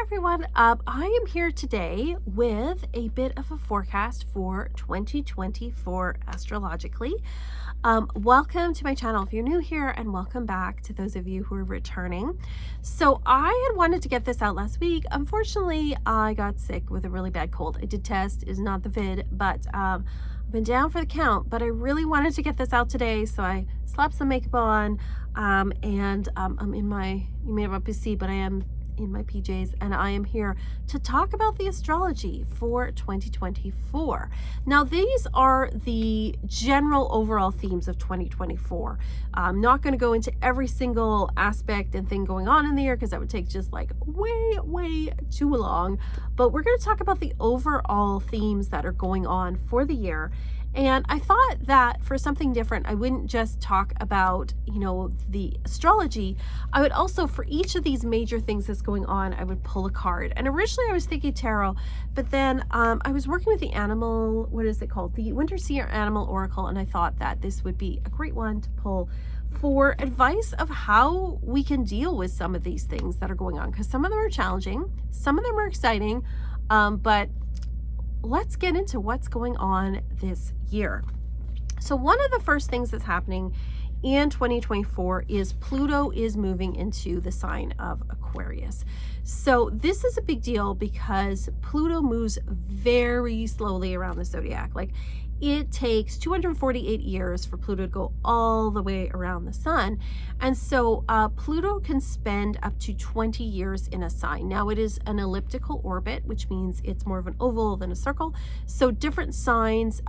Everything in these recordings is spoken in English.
everyone. I am here today with a bit of a forecast for 2024 astrologically. Welcome to my channel if you're new here, and welcome back to those of you who are returning. So I had wanted to get this out last week. Unfortunately, I got sick with a really bad cold. I did test, is not the vid, but I've been down for the count, but I really wanted to get this out today, so I slapped some makeup on, and I'm in my, you may not see, but I am in my PJs, and I am here to talk about the astrology for 2024. Now, these are the general overall themes of 2024. I'm not going to go into every single aspect and thing going on in the year because that would take just like way too long, but we're going to talk about the overall themes that are going on for the year. And I thought that for something different, I wouldn't just talk about, the astrology. I would also, for each of these major things that's going on, I would pull a card. And originally I was thinking tarot, but then I was working with the animal, what is it called? The Winter Seer Animal Oracle. And I thought that this would be a great one to pull for advice of how we can deal with some of these things that are going on. Because some of them are challenging, some of them are exciting, but let's get into what's going on this year. So one of the first things that's happening in 2024 is Pluto is moving into the sign of Aquarius. So this is a big deal because Pluto moves very slowly around the zodiac. Like, it takes 248 years for Pluto to go all the way around the sun. And so Pluto can spend up to 20 years in a sign. Now, it is an elliptical orbit, which means it's more of an oval than a circle. So different signs,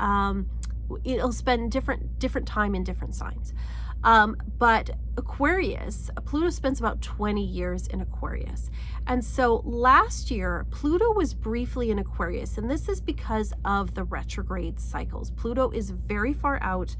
it'll spend different time in different signs. But Aquarius, Pluto spends about 20 years in Aquarius. And so last year, Pluto was briefly in Aquarius, and this is because of the retrograde cycles. Pluto is very far out.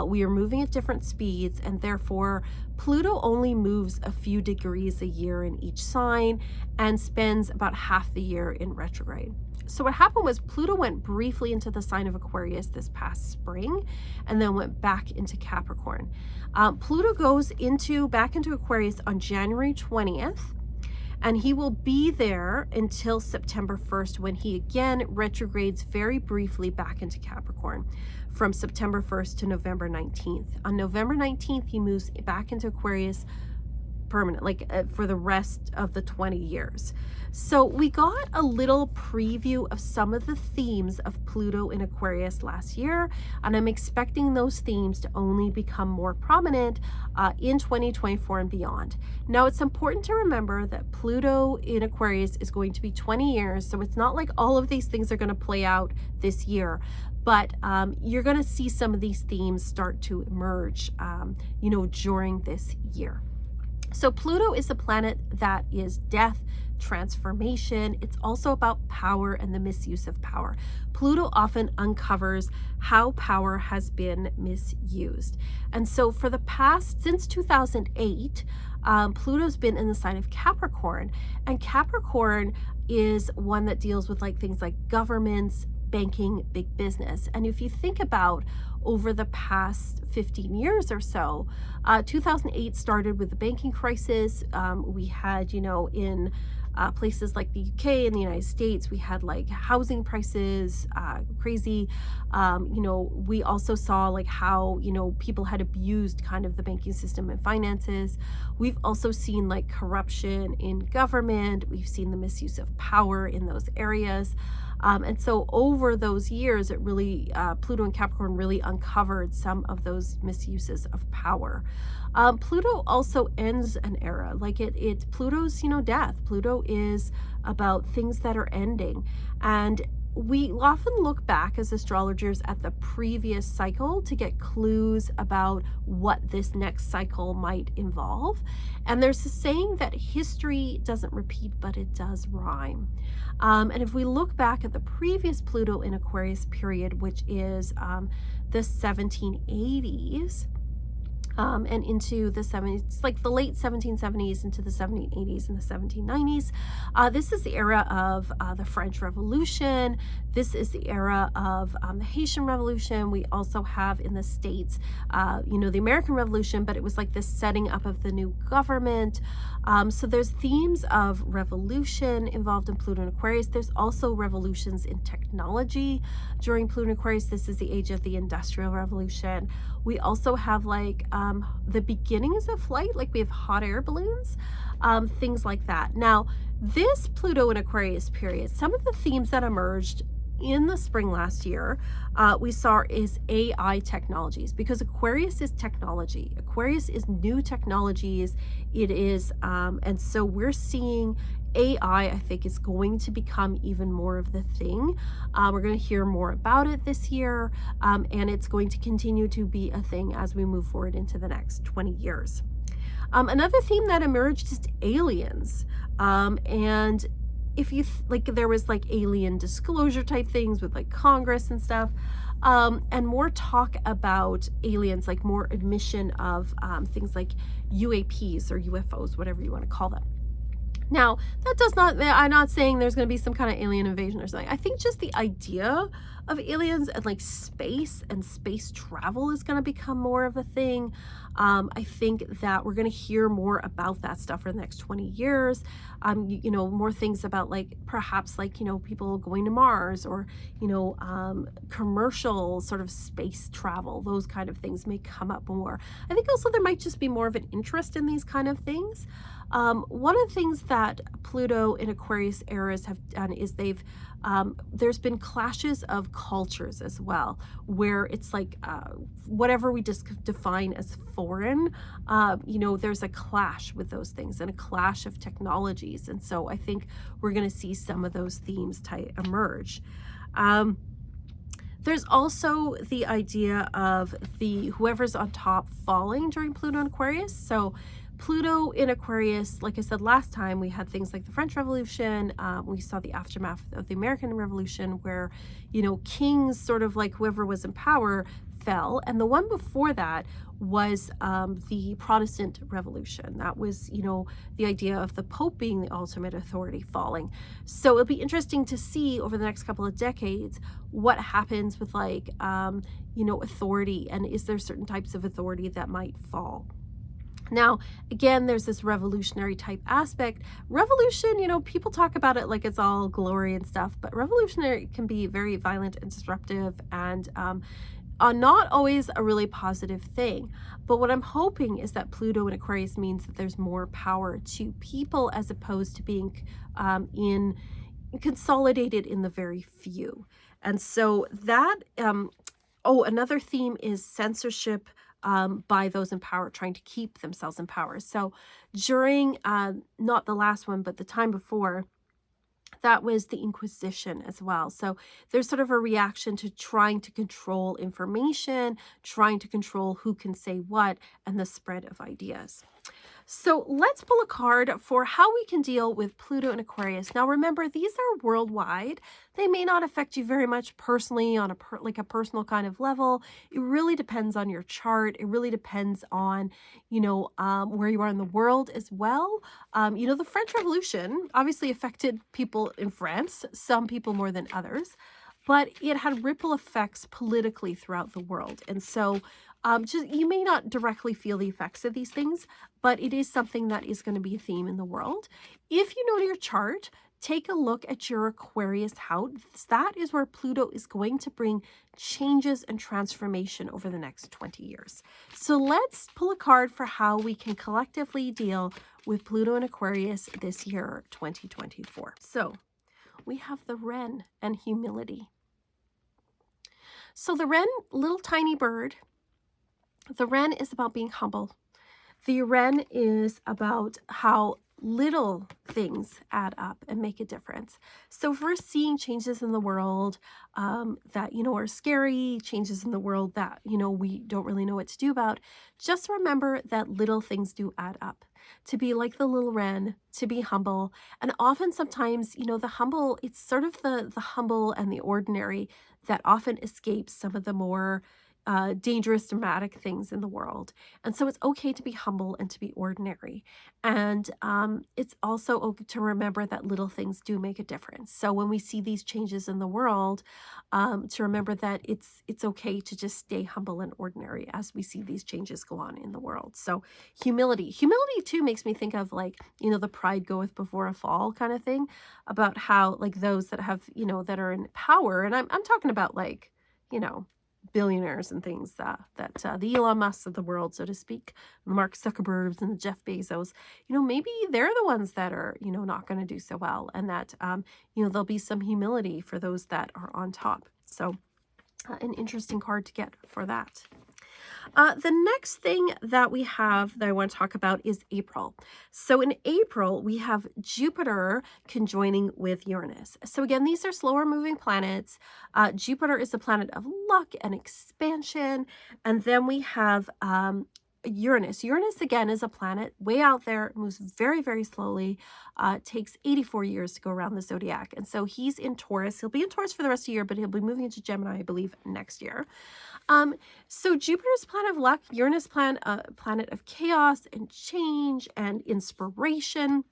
We are moving at different speeds, and therefore Pluto only moves a few degrees a year in each sign and spends about half the year in retrograde. So what happened was Pluto went briefly into the sign of Aquarius this past spring and then went back into Capricorn. Pluto goes back into Aquarius on January 20th, and he will be there until September 1st when he again retrogrades very briefly back into Capricorn from September 1st to November 19th. On November 19th, he moves back into Aquarius permanent, for the rest of the 20 years. So we got a little preview of some of the themes of Pluto in Aquarius last year, and I'm expecting those themes to only become more prominent in 2024 and beyond. Now, it's important to remember that Pluto in Aquarius is going to be 20 years, so it's not like all of these things are going to play out this year, but you're going to see some of these themes start to emerge, during this year. So Pluto is a planet that is death, transformation. It's also about power and the misuse of power. Pluto often uncovers how power has been misused. And so for the past, since 2008, Pluto's been in the sign of Capricorn, and Capricorn is one that deals with things like governments, banking, big business. And if you think about over the past 15 years or so, 2008 started with the banking crisis. We had, in places like the UK and the United States, we had housing prices, crazy. We also saw how, people had abused kind of the banking system and finances. We've also seen corruption in government. We've seen the misuse of power in those areas. And so over those years, it really, Pluto and Capricorn really uncovered some of those misuses of power. Pluto also ends an era. Pluto's, death. Pluto is about things that are ending. And we often look back as astrologers at the previous cycle to get clues about what this next cycle might involve. And there's a saying that history doesn't repeat, but it does rhyme. And if we look back at the previous Pluto in Aquarius period, which is the 1780s, and into the 70s. It's like the late 1770s into the 1780s and the 1790s. This is the era of the French Revolution. This is the era of the Haitian Revolution. We also have in the States, the American Revolution, but it was like this setting up of the new government. So there's themes of revolution involved in Pluto and Aquarius. There's also revolutions in technology during Pluto and Aquarius. This is the age of the Industrial Revolution. We also have like the beginnings of flight, like we have hot air balloons, things like that. Now, this Pluto and Aquarius period, some of the themes that emerged in the spring last year, we saw is AI technologies, because Aquarius is technology. Aquarius is new technologies. It is, and so we're seeing AI, I think, is going to become even more of the thing. We're going to hear more about it this year, and it's going to continue to be a thing as we move forward into the next 20 years. Another theme that emerged is aliens. And if you there was like alien disclosure type things with like Congress and stuff, and more talk about aliens, like more admission of things like UAPs or UFOs, whatever you want to call them. Now, that does not, I'm not saying there's going to be some kind of alien invasion or something. I think just the idea of aliens and like space and space travel is going to become more of a thing. I think that we're going to hear more about that stuff for the next 20 years. More things about like perhaps like, people going to Mars or, commercial sort of space travel. Those kind of things may come up more. I think also there might just be more of an interest in these kind of things. One of the things that Pluto and Aquarius eras have done is there's been clashes of cultures as well, where it's like whatever we just define as foreign, there's a clash with those things and a clash of technologies. And so I think we're going to see some of those themes emerge. There's also the idea of whoever's on top falling during Pluto and Aquarius. So Pluto in Aquarius, like I said last time, we had things like the French Revolution. We saw the aftermath of the American Revolution where, kings, sort of like whoever was in power, fell. And the one before that was the Protestant Revolution. That was, the idea of the Pope being the ultimate authority falling. So it'll be interesting to see over the next couple of decades what happens with like, authority, and is there certain types of authority that might fall. Now, again, there's this revolutionary type aspect. Revolution, people talk about it like it's all glory and stuff, but revolutionary can be very violent and disruptive and not always a really positive thing. But what I'm hoping is that Pluto in Aquarius means that there's more power to people as opposed to being consolidated in the very few. And so that, another theme is censorship by those in power, trying to keep themselves in power. So during, not the last one, but the time before, that was the Inquisition as well. So there's sort of a reaction to trying to control information, trying to control who can say what, and the spread of ideas. So let's pull a card for how we can deal with Pluto and Aquarius. Now, remember, these are worldwide. They may not affect you very much personally on a personal kind of level. It really depends on your chart. It really depends on, where you are in the world as well. The French Revolution obviously affected people in France, some people more than others, but it had ripple effects politically throughout the world. And so you may not directly feel the effects of these things, but it is something that is going to be a theme in the world. If you know your chart, take a look at your Aquarius house. That is where Pluto is going to bring changes and transformation over the next 20 years. So let's pull a card for how we can collectively deal with Pluto and Aquarius this year, 2024. So we have the Wren and humility. So the Wren, little tiny bird. The Wren is about being humble. The Wren is about how little things add up and make a difference. So if we're seeing changes in the world that, are scary, changes in the world that, we don't really know what to do about, just remember that little things do add up. To be like the little Wren, to be humble. And often sometimes, the humble, it's sort of the humble and the ordinary that often escapes some of the more dangerous, dramatic things in the world. And so it's okay to be humble and to be ordinary. And it's also okay to remember that little things do make a difference. So when we see these changes in the world, to remember that it's okay to just stay humble and ordinary as we see these changes go on in the world. So humility too makes me think of, like, the pride goeth before a fall kind of thing, about how, like, those that have, that are in power, and I'm talking about, like, billionaires and things, the Elon Musks of the world, so to speak, Mark Zuckerbergs and the Jeff Bezos, maybe they're the ones that are, not going to do so well, and that, there'll be some humility for those that are on top. So an interesting card to get for that. The next thing that we have that I want to talk about is April. So in April, we have Jupiter conjoining with Uranus. So again, these are slower moving planets. Jupiter is the planet of luck and expansion. And then we have Uranus. Uranus, again, is a planet way out there, moves very, very slowly. Takes 84 years to go around the zodiac. And so he's in Taurus. He'll be in Taurus for the rest of the year, but he'll be moving into Gemini, I believe, next year. So Jupiter's planet of luck, Uranus planet of chaos and change and inspiration.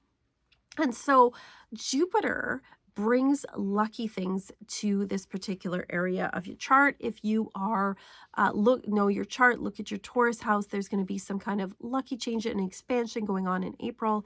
And so Jupiter brings lucky things to this particular area of your chart. If you are know your chart, look at your Taurus house, there's going to be some kind of lucky change and expansion going on in April.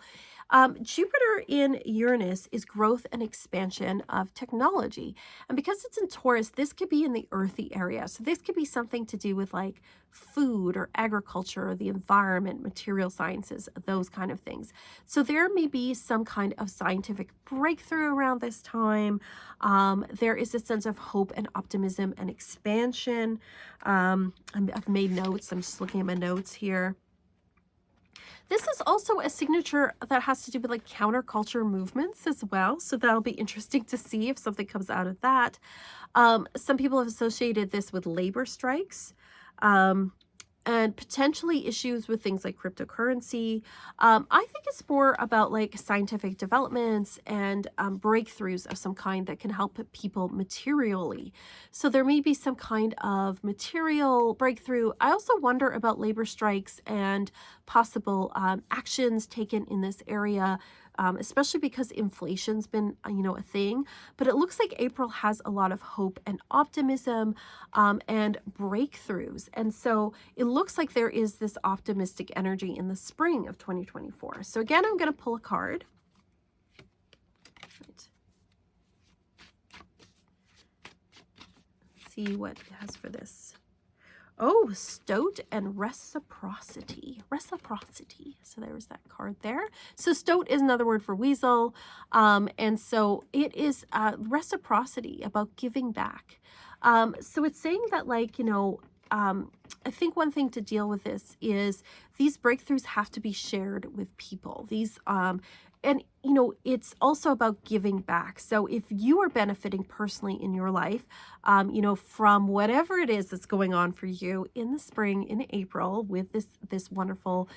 Jupiter in Uranus is growth and expansion of technology. And because it's in Taurus, this could be in the earthy area. So this could be something to do with, like, food or agriculture or the environment, material sciences, those kind of things. So there may be some kind of scientific breakthrough around this time. There is a sense of hope and optimism and expansion. I've made notes. I'm just looking at my notes here. This is also a signature that has to do with, like, counterculture movements as well. So that'll be interesting to see if something comes out of that. Some people have associated this with labor strikes. And potentially issues with things like cryptocurrency. I think it's more about, like, scientific developments and breakthroughs of some kind that can help people materially. So there may be some kind of material breakthrough. I also wonder about labor strikes and possible actions taken in this area, especially because inflation's been, a thing. But it looks like April has a lot of hope and optimism and breakthroughs. And so it looks like there is this optimistic energy in the spring of 2024. So again, I'm going to pull a card. Right. See what it has for this. Oh, stoat and reciprocity. Reciprocity. So there was that card there. So stoat is another word for weasel. And so it is reciprocity, about giving back. So it's saying that, like, I think one thing to deal with this is these breakthroughs have to be shared with people. These and it's also about giving back. So if you are benefiting personally in your life, from whatever it is that's going on for you in the spring, in April, with this wonderful,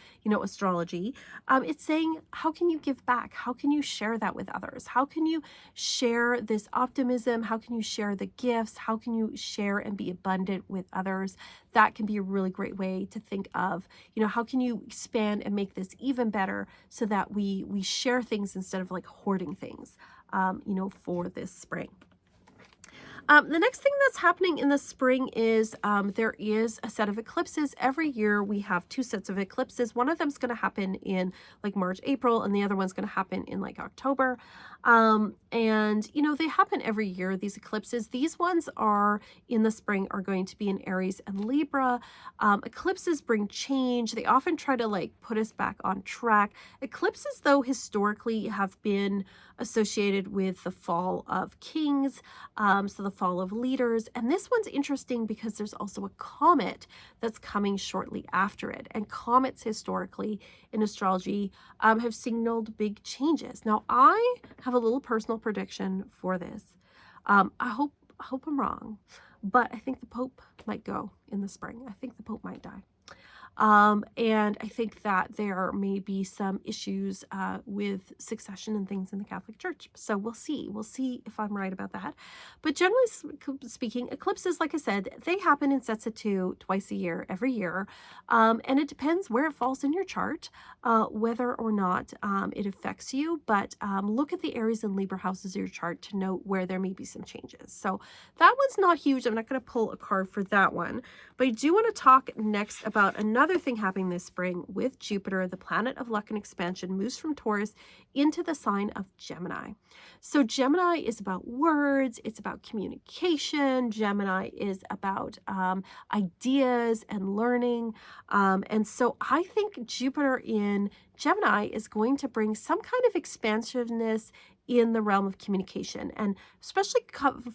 astrology, it's saying, how can you give back? How can you share that with others? How can you share this optimism? How can you share the gifts? How can you share and be abundant with others? That can be a really great way to think of, how can you expand and make this even better so that we share things instead of, like, hoarding things, for this spring. The next thing that's happening in the spring is there is a set of eclipses. Every year we have 2 sets of eclipses. One of them is going to happen in, like, March, April, and the other one's going to happen in, like, October. And they happen every year, these eclipses. These ones are in the spring are going to be in Aries and Libra. Eclipses bring change. They often try to, like, put us back on track. Eclipses, though, historically have been associated with the fall of kings, so the fall of leaders. And this one's interesting because there's also a comet that's coming shortly after it. And comets historically in astrology have signaled big changes. Now, I have a little personal prediction for this. I hope I'm wrong, but I think the Pope might go in the spring. I think the Pope might die. And I think that there may be some issues with succession and things in the Catholic Church. So we'll see. We'll see if I'm right about that. But generally speaking, eclipses, like I said, they happen in sets of two, twice a year, every year. And it depends where it falls in your chart, whether or not it affects you. But look at the Aries and Libra houses of your chart to note where there may be some changes. So that one's not huge. I'm not going to pull a card for that one. But I do want to talk next about another thing happening this spring with Jupiter. The planet of luck and expansion moves from Taurus into the sign of Gemini. So Gemini is about words, it's about communication. Gemini is about ideas and learning. And so I think Jupiter in Gemini is going to bring some kind of expansiveness in the realm of communication, and especially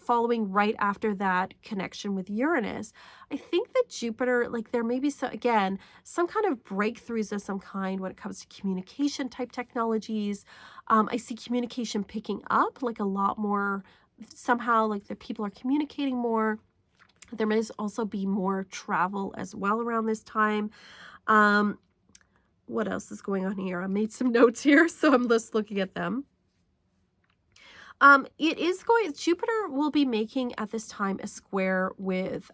following right after that connection with Uranus. I think that Jupiter, like there may be some, again, some kind of breakthroughs of some kind when it comes to communication type technologies. I see communication picking up like a lot more somehow, like the people are communicating more. There may also be more travel as well around this time. What else is going on here? I made some notes here, so I'm just looking at them. Jupiter will be making at this time a square with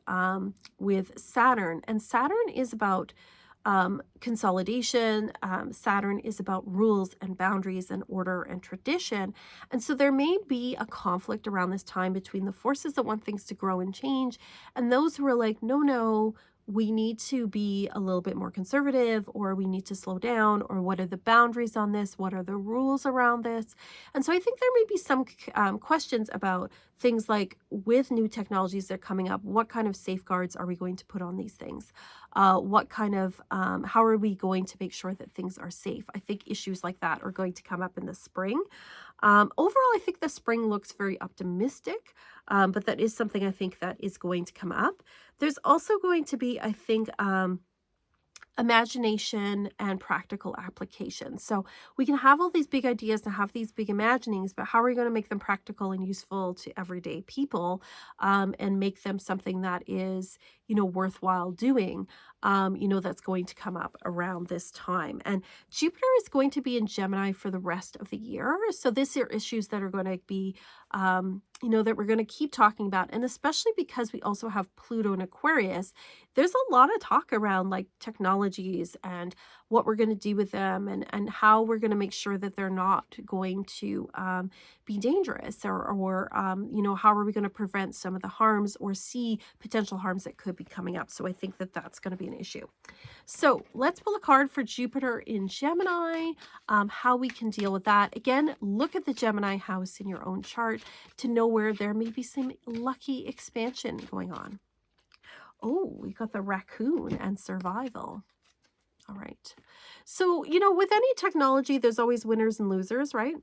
Saturn, and Saturn is about consolidation. Saturn is about rules and boundaries and order and tradition. And so there may be a conflict around this time between the forces that want things to grow and change and those who are like, no, we need to be a little bit more conservative, or we need to slow down, or what are the boundaries on this? What are the rules around this? And so I think there may be some questions about things like with new technologies that are coming up, what kind of safeguards are we going to put on these things? What kind of, how are we going to make sure that things are safe? I think issues like that are going to come up in the spring. Overall, I think the spring looks very optimistic, but that is something I think that is going to come up. There's also going to be, I think, imagination and practical application. So we can have all these big ideas and have these big imaginings, but how are we going to make them practical and useful to everyday people, and make them something that is, worthwhile doing? That's going to come up around this time. And Jupiter is going to be in Gemini for the rest of the year. So these are issues that are going to be, that we're going to keep talking about. And especially because we also have Pluto in Aquarius, there's a lot of talk around like technologies and what we're going to do with them, and how we're going to make sure that they're not going to be dangerous, or how are we going to prevent some of the harms or see potential harms that could be coming up. So I think that that's going to be an issue. So let's pull a card for Jupiter in Gemini, how we can deal with that. Again, look at the Gemini house in your own chart to know where there may be some lucky expansion going on. Oh, we got the raccoon and survival. All right. So, with any technology, there's always winners and losers, right?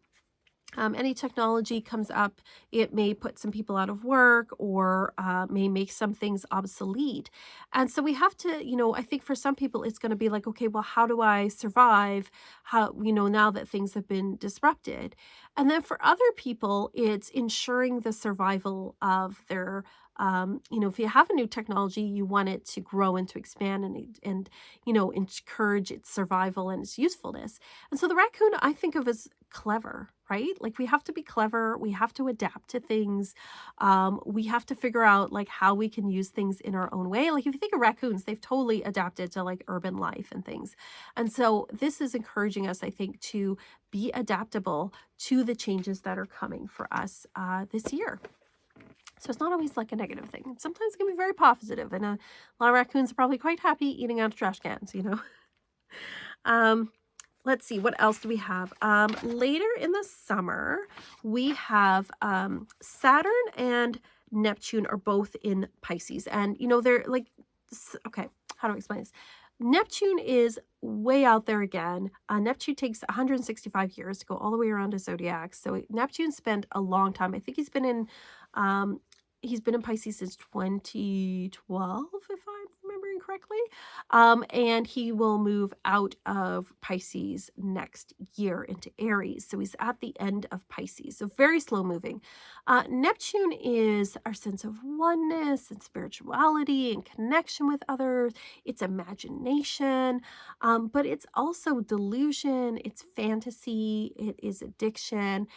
Any technology comes up, it may put some people out of work, or may make some things obsolete. And so we have to, I think for some people, it's going to be like, okay, well, how do I survive? How, now that things have been disrupted. And then for other people, it's ensuring the survival of their, if you have a new technology, you want it to grow and to expand and encourage its survival and its usefulness. And so the raccoon, I think of as clever, right? Like we have to be clever. We have to adapt to things. We have to figure out like how we can use things in our own way. Like if you think of raccoons, they've totally adapted to like urban life and things. And so this is encouraging us, I think, to be adaptable to the changes that are coming for us this year. So it's not always like a negative thing. Sometimes it can be very positive, and a lot of raccoons are probably quite happy eating out of trash cans, Let's see, what else do we have? Later in the summer, we have Saturn and Neptune are both in Pisces. And, they're like, okay, how do I explain this? Neptune is way out there again. Neptune takes 165 years to go all the way around to zodiac. So Neptune spent a long time. I think he's been in Pisces since 2012, if I'm remembering correctly. And he will move out of Pisces next year into Aries. So he's at the end of Pisces. So very slow moving. Neptune is our sense of oneness and spirituality and connection with others. It's imagination, but it's also delusion, it's fantasy, it is addiction.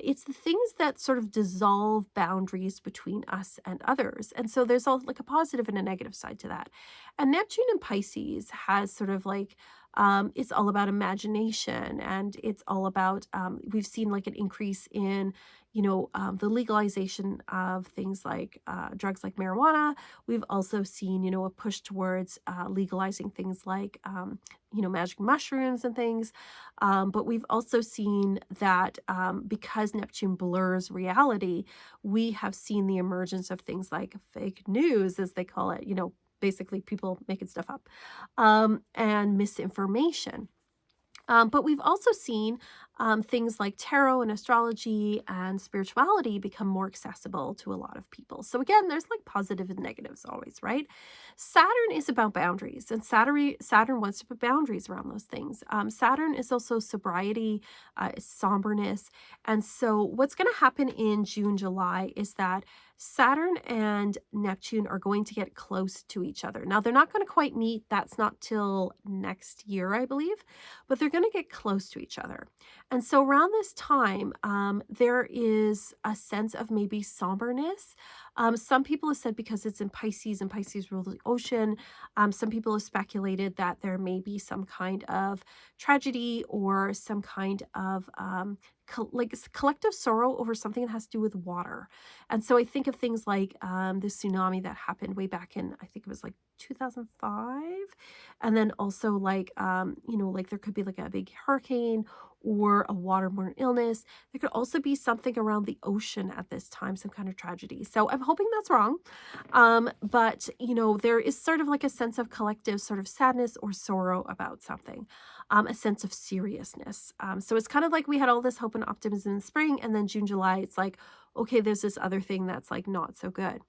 It's the things that sort of dissolve boundaries between us and others. And so there's all like a positive and a negative side to that. And Neptune in Pisces has sort of like, it's all about imagination, and it's all about, we've seen like an increase in, the legalization of things like drugs like marijuana. We've also seen, a push towards legalizing things like, magic mushrooms and things. But we've also seen that because Neptune blurs reality, we have seen the emergence of things like fake news, as they call it, basically people making stuff up, and misinformation. But we've also seen things like tarot and astrology and spirituality become more accessible to a lot of people. So again, there's like positive and negatives always, right? Saturn is about boundaries, and Saturn wants to put boundaries around those things. Saturn is also sobriety, somberness. And so what's going to happen in June, July is that Saturn and Neptune are going to get close to each other. Now, they're not going to quite meet. That's not till next year, I believe, but they're going to get close to each other. And so around this time, there is a sense of maybe somberness. Some people have said because it's in Pisces and Pisces rule the ocean, some people have speculated that there may be some kind of tragedy or some kind of collective sorrow over something that has to do with water. And so I think of things like the tsunami that happened way back in, I think it was like 2005. And then also like, like there could be like a big hurricane or a waterborne illness. There could also be something around the ocean at this time, some kind of tragedy. So I'm hoping that's wrong. But, there is sort of like a sense of collective sort of sadness or sorrow about something, a sense of seriousness. So it's kind of like we had all this hope and optimism in spring, and then June, July, it's like, okay, there's this other thing that's like not so good.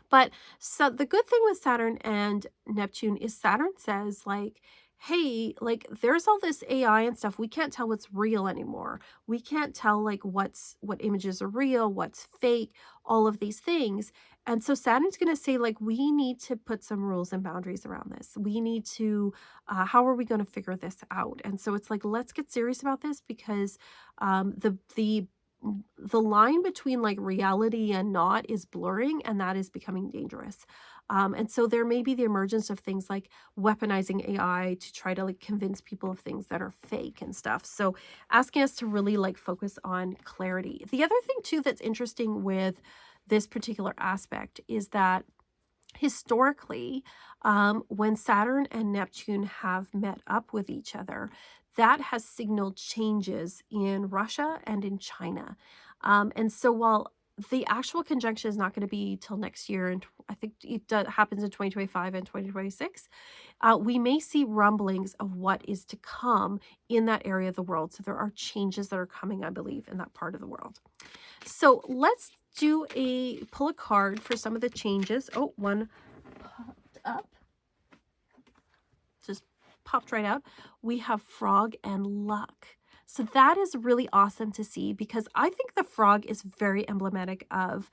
But so the good thing with Saturn and Neptune is Saturn says like, hey, like there's all this AI and stuff. We can't tell what's real anymore. We can't tell like what images are real, what's fake, all of these things. And so Saturn's going to say like, we need to put some rules and boundaries around this. We need to, how are we going to figure this out? And so it's like, let's get serious about this, because the line between like reality and not is blurring, and that is becoming dangerous. And so there may be the emergence of things like weaponizing AI to try to like convince people of things that are fake and stuff. So asking us to really like focus on clarity. The other thing too that's interesting with this particular aspect is that historically, when Saturn and Neptune have met up with each other, that has signaled changes in Russia and in China. And so while the actual conjunction is not going to be till next year, and I think it happens in 2025 and 2026, we may see rumblings of what is to come in that area of the world. So there are changes that are coming, I believe, in that part of the world. So let's pull a card for some of the changes. Oh, one popped up. Just popped right out. We have Frog and Luck. So that is really awesome to see, because I think the frog is very emblematic of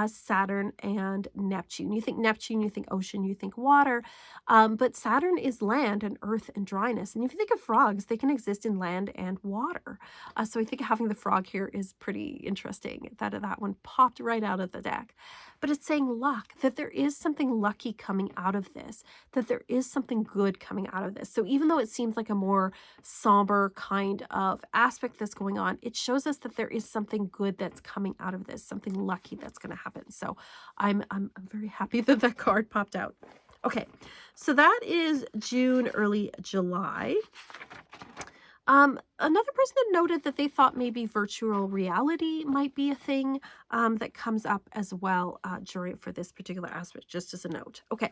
Saturn and Neptune. You think Neptune, you think ocean, you think water, but Saturn is land and earth and dryness. And if you think of frogs, they can exist in land and water. So I think having the frog here is pretty interesting. That one popped right out of the deck. But it's saying luck, that there is something lucky coming out of this, that there is something good coming out of this. So even though it seems like a more somber kind of aspect that's going on, it shows us that there is something good that's coming out of this, something lucky that's going to happen. So I'm very happy that that card popped out. Okay, so that is June, early July. Another person had noted that they thought maybe virtual reality might be a thing that comes up as well for this particular aspect, just as a note. Okay,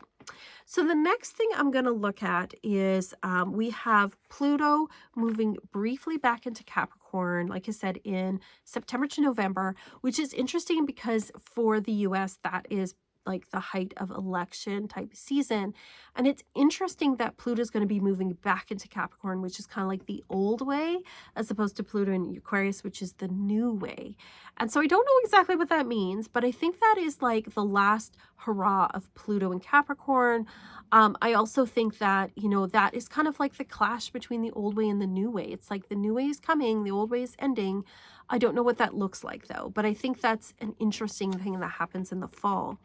so the next thing I'm going to look at is we have Pluto moving briefly back into Capricorn, like I said, in September to November, which is interesting because for the US, that is like the height of election type season. And it's interesting that Pluto is going to be moving back into Capricorn, which is kind of like the old way, as opposed to Pluto in Aquarius, which is the new way. And so I don't know exactly what that means, but I think that is like the last hurrah of Pluto in Capricorn. I also think that, you know, that is kind of like the clash between the old way and the new way. It's like the new way is coming, the old way is ending. I don't know what that looks like though, but I think that's an interesting thing that happens in the fall.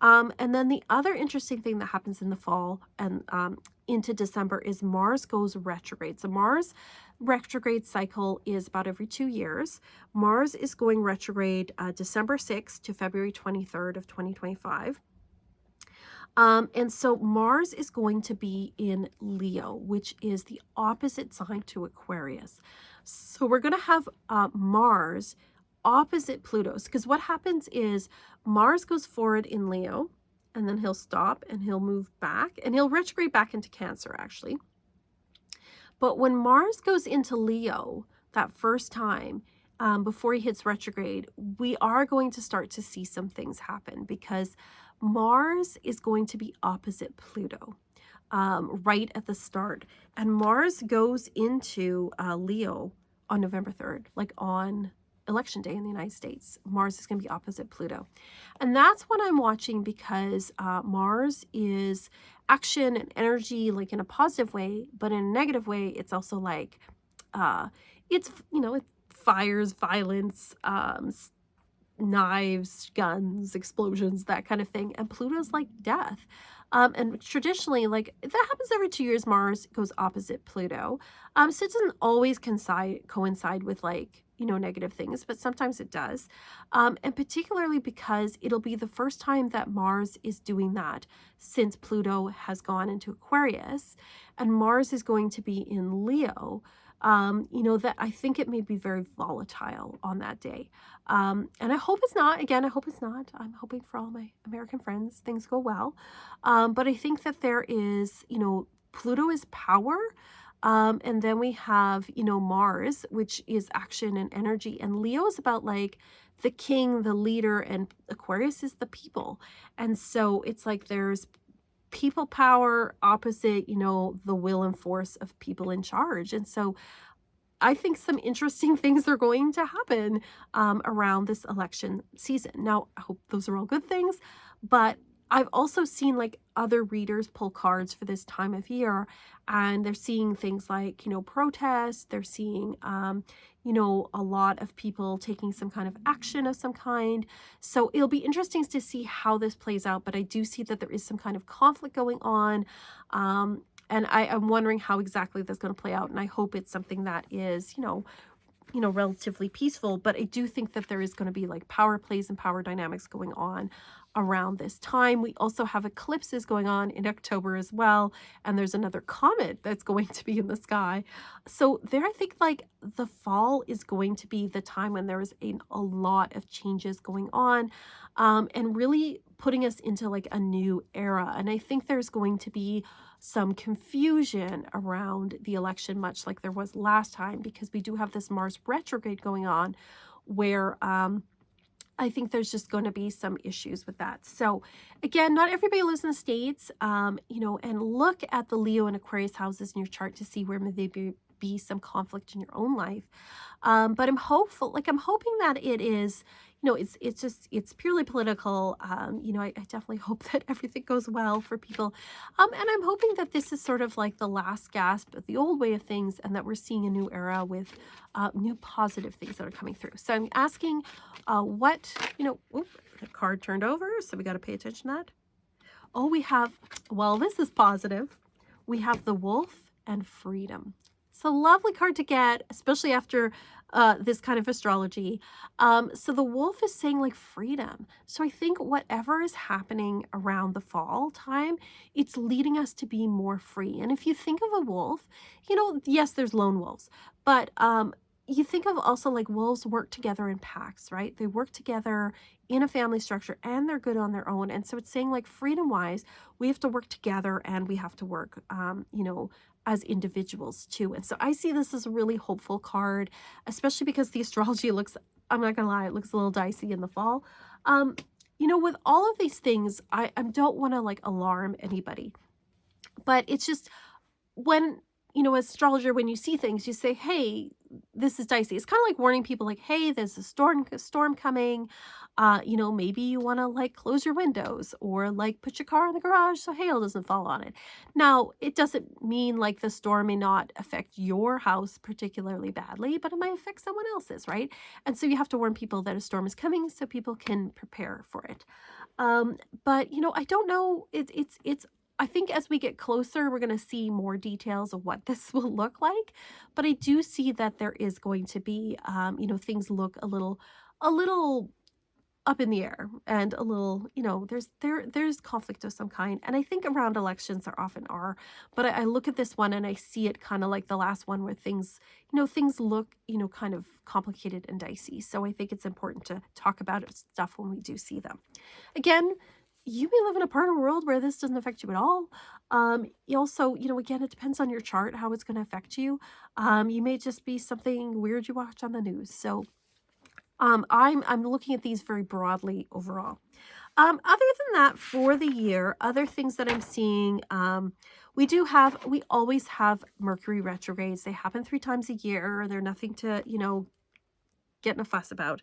And then the other interesting thing that happens in the fall and into December is Mars goes retrograde. So Mars retrograde cycle is about every 2 years. Mars is going retrograde December 6th to February 23rd of 2025. And so Mars is going to be in Leo, which is the opposite sign to Aquarius. So we're going to have Mars opposite Pluto's, because what happens is Mars goes forward in Leo, and then he'll stop and he'll move back, and he'll retrograde back into Cancer actually. But when Mars goes into Leo that first time, before he hits retrograde, we are going to start to see some things happen, because Mars is going to be opposite Pluto right at the start. And Mars goes into Leo on November 3rd, like on election day in the United States. Mars is going to be opposite Pluto. And that's what I'm watching, because Mars is action and energy, like in a positive way, but in a negative way, it's also like, it's, you know, it fires, violence, knives, guns, explosions, that kind of thing. And Pluto's like death. And traditionally, like that happens every 2 years, Mars goes opposite Pluto. So it doesn't always coincide with like, you know, negative things, but sometimes it does. And particularly because it'll be the first time that Mars is doing that since Pluto has gone into Aquarius, and Mars is going to be in Leo. You know, that I think it may be very volatile on that day. And I hope it's not. Again, I hope it's not. I'm hoping for all my American friends, things go well. But I think that there is, you know, Pluto is power. And then we have, you know, Mars, which is action and energy. And Leo is about like the king, the leader, and Aquarius is the people. And so it's like there's people power opposite, you know, the will and force of people in charge. And so I think some interesting things are going to happen around this election season. Now, I hope those are all good things, but I've also seen like other readers pull cards for this time of year, and they're seeing things like, you know, protests. They're seeing, you know, a lot of people taking some kind of action of some kind. So it'll be interesting to see how this plays out, but I do see that there is some kind of conflict going on. And I'm wondering how exactly that's going to play out. And I hope it's something that is, you know, relatively peaceful, but I do think that there is going to be like power plays and power dynamics going on around this time. We also have eclipses going on in October as well, and there's another comet that's going to be in the sky. So there, I think like the fall is going to be the time when there is a lot of changes going on, and really putting us into like a new era. And I think there's going to be some confusion around the election, much like there was last time, because we do have this Mars retrograde going on where I think there's just going to be some issues with that. So again, not everybody lives in the States, you know, and look at the Leo and Aquarius houses in your chart to see where may they be some conflict in your own life. But I'm hopeful, like I'm hoping that it is, you know, it's purely political. You know, I definitely hope that everything goes well for people. And I'm hoping that this is sort of like the last gasp of the old way of things, and that we're seeing a new era with new positive things that are coming through. So I'm asking what, you know, the card turned over, so we got to pay attention to that. Oh, we have, well, this is positive. We have the Wolf and Freedom. It's a lovely card to get, especially after this kind of astrology. So the Wolf is saying like freedom. So I think whatever is happening around the fall time, it's leading us to be more free. And if you think of a wolf, you know, yes, there's lone wolves, but you think of also like wolves work together in packs, right? They work together in a family structure, and they're good on their own. And so it's saying like freedom wise, we have to work together, and we have to work, you know, as individuals too. And so I see this as a really hopeful card, especially because the astrology looks, I'm not gonna lie, it looks a little dicey in the fall. with all of these things, I don't want to like alarm anybody, but it's just when, as astrologer, when you see things, you say, hey, this is dicey. It's kind of like warning people like, hey, there's a storm coming. Maybe you want to like close your windows or like put your car in the garage so hail doesn't fall on it. Now, it doesn't mean like the storm may not affect your house particularly badly, but it might affect someone else's, right? And so you have to warn people that a storm is coming so people can prepare for it. But I don't know. It's I think as we get closer, we're going to see more details of what this will look like. But I do see that there is going to be, things look a little up in the air and a little, there's conflict of some kind. And I think around elections there often are. But I look at this one and I see it kind of like the last one where things look, kind of complicated and dicey. So I think it's important to talk about stuff when we do see them. Again, you may live in a part of the world where this doesn't affect you at all. You also, again, it depends on your chart, how it's going to affect you. You may just be something weird you watch on the news. So I'm looking at these very broadly overall. Other than that, for the year, other things that I'm seeing, we always have Mercury retrogrades. They happen 3 times a year. They're nothing to, get in a fuss about.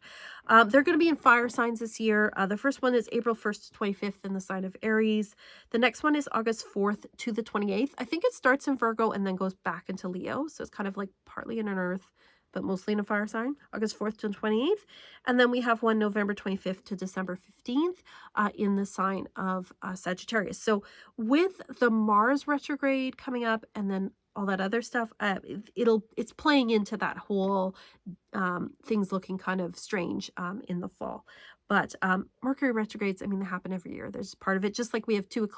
They're going to be in fire signs this year. The first one is April 1st to 25th in the sign of Aries. The next one is August 4th to the 28th. I think it starts in Virgo and then goes back into Leo. So it's kind of like partly in an earth, but mostly in a fire sign, August 4th to 28th. And then we have one November 25th to December 15th in the sign of Sagittarius. So with the Mars retrograde coming up and then all that other stuff, it's playing into that whole things looking kind of strange in the fall. But Mercury retrogrades, they happen every year. There's part of it, just like we have two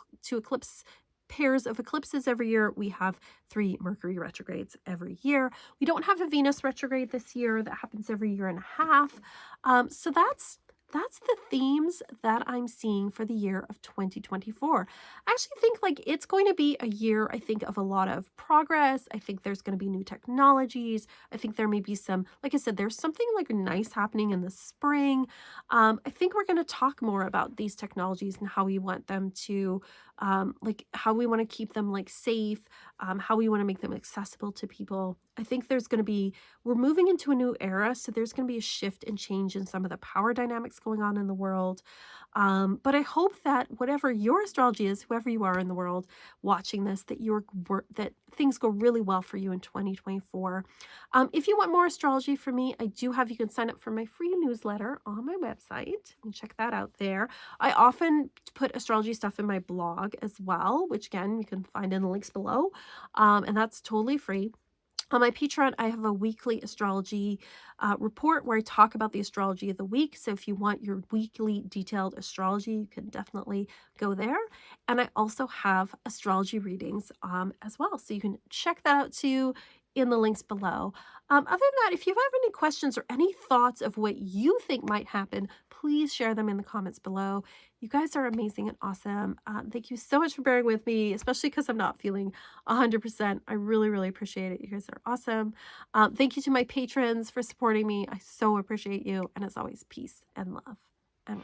pairs of eclipses every year, we have 3 Mercury retrogrades every year. We don't have a Venus retrograde this year. That happens every year and a half. So that's the themes that I'm seeing for the year of 2024. I actually think like it's going to be a year, I think, of a lot of progress. I think there's going to be new technologies. I think there may be some, like I said, there's something like nice happening in the spring. I think we're going to talk more about these technologies and how we want them to, like how we want to keep them like safe, how we want to make them accessible to people. I think we're moving into a new era, so there's going to be a shift and change in some of the power dynamics going on in the world. But I hope that whatever your astrology is, whoever you are in the world watching this, that things go really well for you in 2024. If you want more astrology from me, you can sign up for my free newsletter on my website. You can check that out there. I often put astrology stuff in my blog as well, which again, you can find in the links below. And that's totally free. On my Patreon, I have a weekly astrology report where I talk about the astrology of the week. So if you want your weekly detailed astrology, you can definitely go there. And I also have astrology readings as well. So you can check that out too in the links below. Other than that, if you have any questions or any thoughts of what you think might happen, please share them in the comments below. You guys are amazing and awesome. Thank you so much for bearing with me, especially because I'm not feeling 100%. I really, really appreciate it. You guys are awesome. Thank you to my patrons for supporting me. I so appreciate you. And as always, peace and love. And